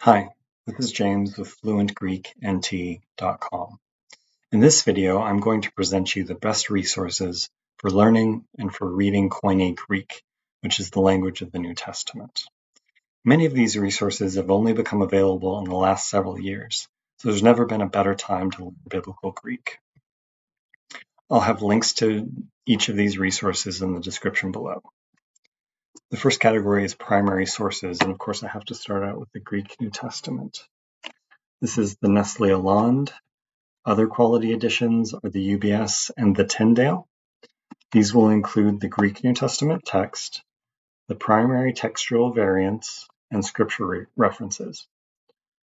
Hi, this is James with FluentGreekNT.com. In this video, I'm going to present you the best resources for learning and for reading Koine Greek, which is the language of the New Testament. Many of these resources have only become available in the last several years, so there's never been a better time to learn Biblical Greek. I'll have links to each of these resources in the description below. The first category is primary sources, and of course I have to start out with the Greek New Testament. This is the Nestle Aland. Other quality editions are the UBS and the Tyndale. These will include the Greek New Testament text, the primary textual variants, and scripture references.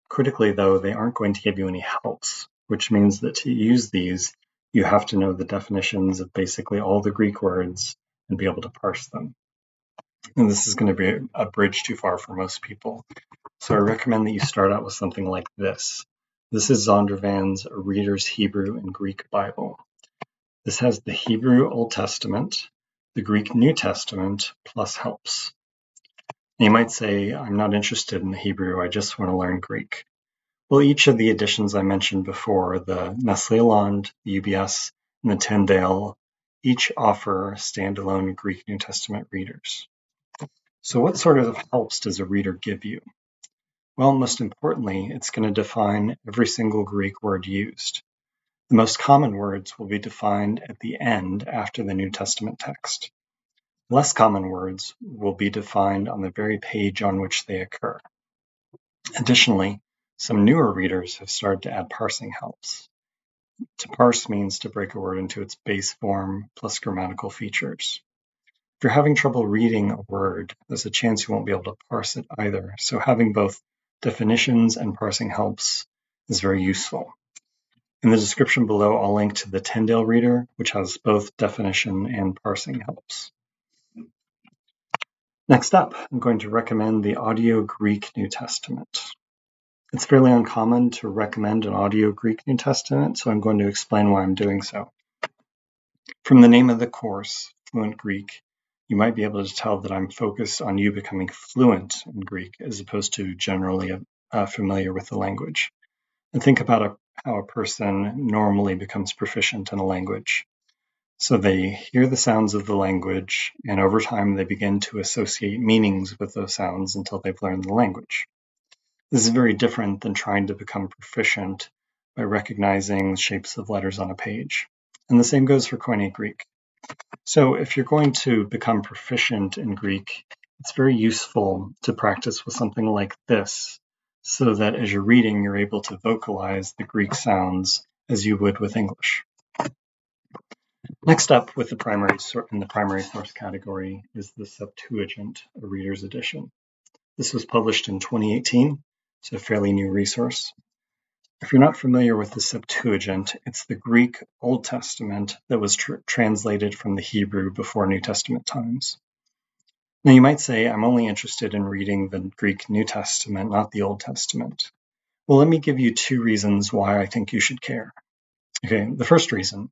Critically, though, they aren't going to give you any helps, which means that to use these, you have to know the definitions of basically all the Greek words and be able to parse them. And this is going to be a bridge too far for most people. So I recommend that you start out with something like this. This is Zondervan's A Reader's Hebrew and Greek Bible. This has the Hebrew Old Testament, the Greek New Testament, plus helps. And you might say, I'm not interested in the Hebrew, I just want to learn Greek. Well, each of the editions I mentioned before, the Nestle Aland, the UBS, and the Tyndale, each offer standalone Greek New Testament readers. So what sort of helps does a reader give you? Well, most importantly, it's going to define every single Greek word used. The most common words will be defined at the end after the New Testament text. Less common words will be defined on the very page on which they occur. Additionally, some newer readers have started to add parsing helps. To parse means to break a word into its base form plus grammatical features. If you're having trouble reading a word, there's a chance you won't be able to parse it either, so having both definitions and parsing helps is very useful. In the description below, I'll link to the Tyndale Reader, which has both definition and parsing helps. Next up, I'm going to recommend the Audio Greek New Testament. It's fairly uncommon to recommend an Audio Greek New Testament, so I'm going to explain why I'm doing so. From the name of the course, Fluent Greek, you might be able to tell that I'm focused on you becoming fluent in Greek as opposed to generally familiar with the language. And think about how a person normally becomes proficient in a language. So they hear the sounds of the language, and over time they begin to associate meanings with those sounds until they've learned the language. This is very different than trying to become proficient by recognizing shapes of letters on a page. And the same goes for Koine Greek. So if you're going to become proficient in Greek, it's very useful to practice with something like this, so that as you're reading, you're able to vocalize the Greek sounds as you would with English. Next up with in the primary source category is the Septuagint, a reader's edition. This was published in 2018, so a fairly new resource. If you're not familiar with the Septuagint, it's the Greek Old Testament that was translated from the Hebrew before New Testament times. Now you might say, I'm only interested in reading the Greek New Testament, not the Old Testament. Well, let me give you two reasons why I think you should care. Okay, the first reason,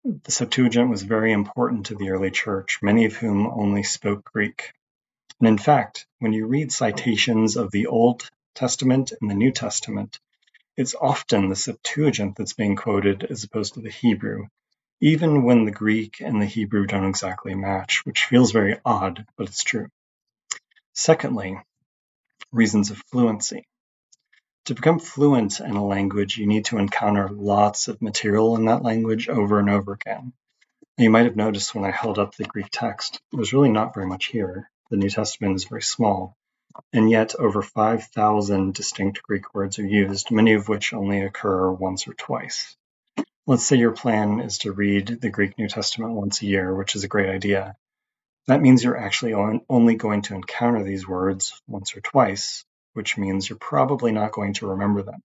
the Septuagint was very important to the early church, many of whom only spoke Greek. And in fact, when you read citations of the Old Testament and the New Testament, it's often the Septuagint that's being quoted as opposed to the Hebrew, even when the Greek and the Hebrew don't exactly match, which feels very odd, but it's true. Secondly, reasons of fluency. To become fluent in a language, you need to encounter lots of material in that language over and over again. You might have noticed when I held up the Greek text, there's really not very much here. The New Testament is very small, and yet over 5,000 distinct Greek words are used, many of which only occur once or twice. Let's say your plan is to read the Greek New Testament once a year, which is a great idea. That means you're actually only going to encounter these words once or twice, which means you're probably not going to remember them.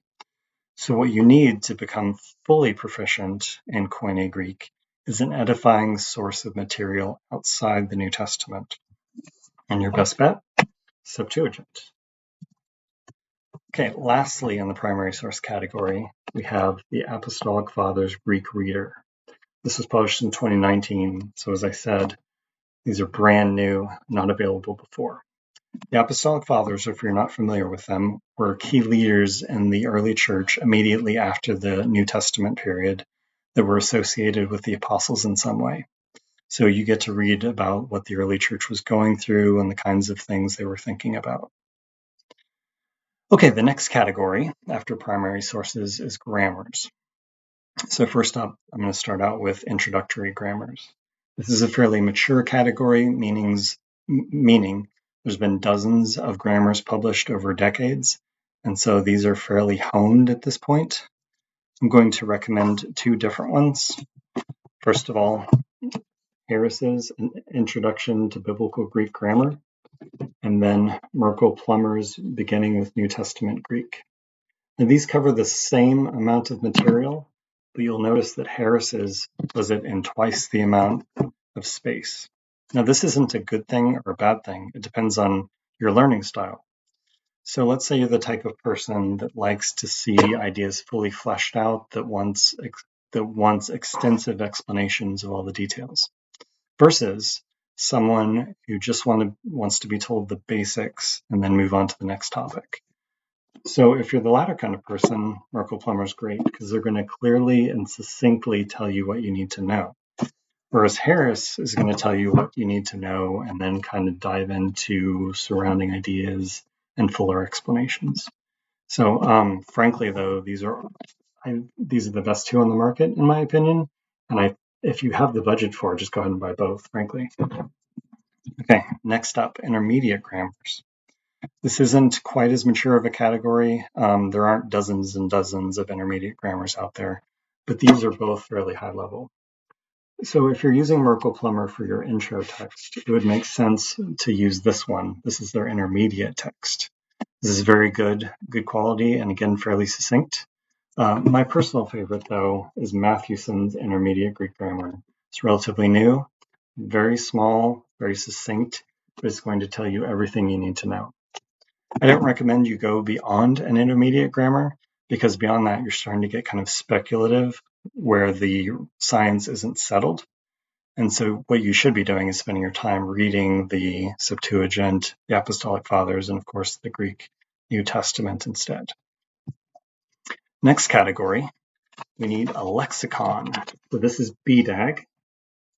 So what you need to become fully proficient in Koine Greek is an edifying source of material outside the New Testament. And your best bet? Septuagint. Okay, lastly, in the primary source category, we have the Apostolic Fathers Greek Reader. This was published in 2019, so as I said, these are brand new, not available before. The Apostolic Fathers, if you're not familiar with them, were key leaders in the early church immediately after the New Testament period that were associated with the apostles in some way. So you get to read about what the early church was going through and the kinds of things they were thinking about. Okay, the next category after primary sources is grammars. So first up, I'm going to start out with introductory grammars. This is a fairly mature category, meaning there's been dozens of grammars published over decades, and so these are fairly honed at this point. I'm going to recommend two different ones. First of all, Harris's Introduction to Biblical Greek Grammar, and then Merkel Plummer's Beginning with New Testament Greek. Now, these cover the same amount of material, but you'll notice that Harris's does it in twice the amount of space. Now, this isn't a good thing or a bad thing. It depends on your learning style. So let's say you're the type of person that likes to see ideas fully fleshed out, that wants extensive explanations of all the details, versus someone who just wants to be told the basics and then move on to the next topic. So if you're the latter kind of person, Merkel Plummer's great because they're going to clearly and succinctly tell you what you need to know. Whereas Harris is going to tell you what you need to know and then kind of dive into surrounding ideas and fuller explanations. So frankly, though, these are the best two on the market, in my opinion. And if you have the budget for it, just go ahead and buy both, frankly. Okay, next up, intermediate grammars. This isn't quite as mature of a category. There aren't dozens and dozens of intermediate grammars out there, but these are both fairly high level. So if you're using Merkel Plummer for your intro text, it would make sense to use this one. This is their intermediate text. This is very good quality, and again, fairly succinct. My personal favorite, though, is Mathewson's Intermediate Greek Grammar. It's relatively new, very small, very succinct, but it's going to tell you everything you need to know. I don't recommend you go beyond an intermediate grammar, because beyond that, you're starting to get kind of speculative, where the science isn't settled. And so what you should be doing is spending your time reading the Septuagint, the Apostolic Fathers, and of course the Greek New Testament instead. Next category, we need a lexicon. So this is BDAG.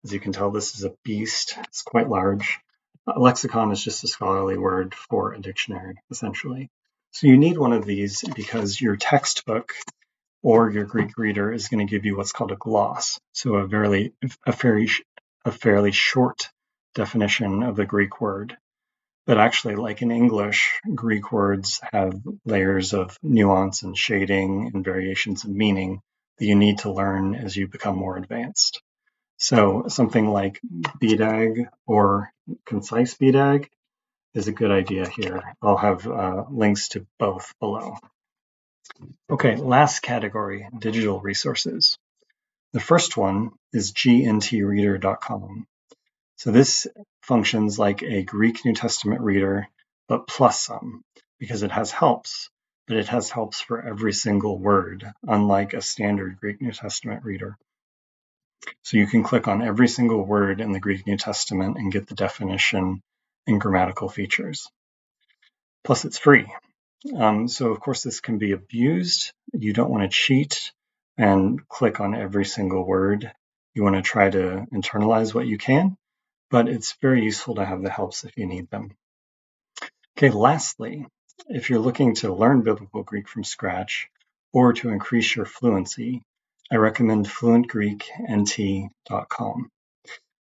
As you can tell, this is a beast. It's quite large. A lexicon is just a scholarly word for a dictionary, essentially. So you need one of these because your textbook or your Greek reader is going to give you what's called a gloss. So a fairly short definition of the Greek word. But actually, like in English, Greek words have layers of nuance and shading and variations of meaning that you need to learn as you become more advanced. So something like BDAG or concise BDAG is a good idea here. I'll have links to both below. Okay, last category, digital resources. The first one is gntreader.com. So this functions like a Greek New Testament reader, but plus some, because it has helps, but it has helps for every single word, unlike a standard Greek New Testament reader. So you can click on every single word in the Greek New Testament and get the definition and grammatical features. Plus, it's free. So, of course, this can be abused. You don't want to cheat and click on every single word. You want to try to internalize what you can, but it's very useful to have the helps if you need them. Okay, lastly, if you're looking to learn Biblical Greek from scratch or to increase your fluency, I recommend FluentGreekNT.com.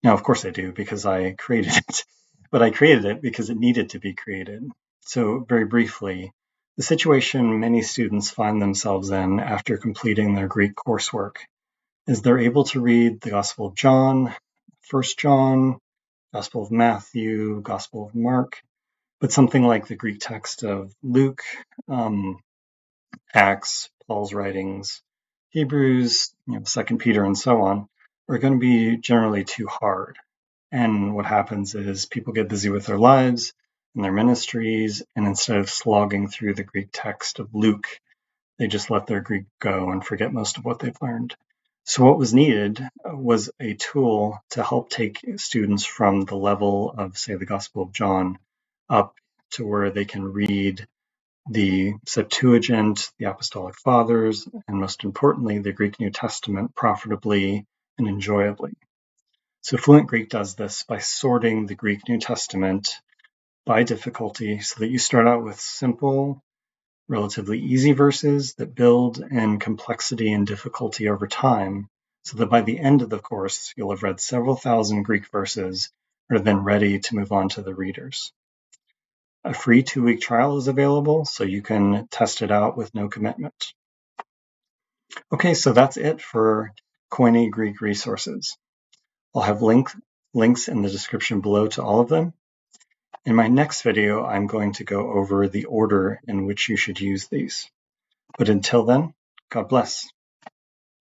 Now, of course I do, because I created it, but I created it because it needed to be created. So very briefly, the situation many students find themselves in after completing their Greek coursework is they're able to read the Gospel of John, 1 John, Gospel of Matthew, Gospel of Mark, but something like the Greek text of Luke, Acts, Paul's writings, Hebrews, 2 Peter, and so on, are going to be generally too hard. And what happens is people get busy with their lives and their ministries, and instead of slogging through the Greek text of Luke, they just let their Greek go and forget most of what they've learned. So what was needed was a tool to help take students from the level of, say, the Gospel of John up to where they can read the Septuagint, the Apostolic Fathers, and most importantly, the Greek New Testament profitably and enjoyably. So Fluent Greek does this by sorting the Greek New Testament by difficulty so that you start out with simple, relatively easy verses that build in complexity and difficulty over time, so that by the end of the course, you'll have read several thousand Greek verses and are then ready to move on to the readers. A free 2-week trial is available, so you can test it out with no commitment. Okay, so that's it for Koine Greek resources. I'll have links in the description below to all of them. In my next video, I'm going to go over the order in which you should use these. But until then, God bless.